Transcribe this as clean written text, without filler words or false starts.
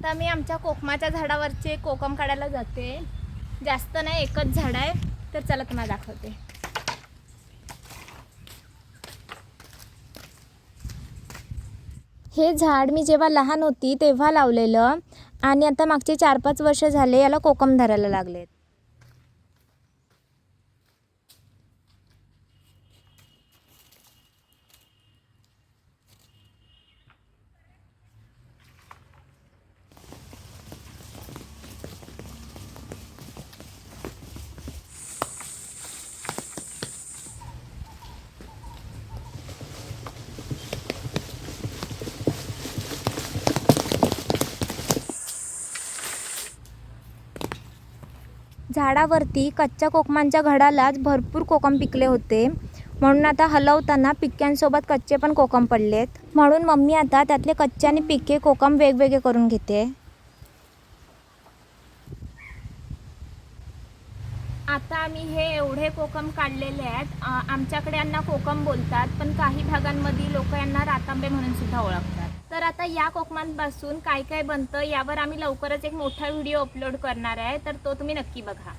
आता मी आमच्या कोकमाच्या झाडावरचे कोकम काढायला जाते। जास्त नाही, एकच झाड आहे, तर चला तुम्हाला दाखवते। हे झाड मी जेव्हा लहान होती तेव्हा लावलेलं आणि आता मागचे 4-5 वर्ष झाले याला कोकम धरायला लागलेत। झाडावरती कच्च्या कोकमांच्या घडालाच भरपूर कोकम पिकले होते, म्हणून आता हलवताना पिक्यांसोबत कच्चे पण कोकम पडलेत। म्हणून मम्मी आता त्यातले कच्चे आणि पिके कोकम वेगवेगळे करून घेते। आता आम्ही हे एवढे कोकम काढलेले आहेत। आमच्याकडे यांना कोकम बोलतात, पण काही भागांमध्ये लोक यांना रातांबे म्हणून सुद्धा ओळखतात। तर आता या कोकमांपासून काय काय बनतं यावर आम्ही लवकरच एक मोठा व्हिडिओ अपलोड करणार आहे, तर तो तुम्ही नक्की बघा।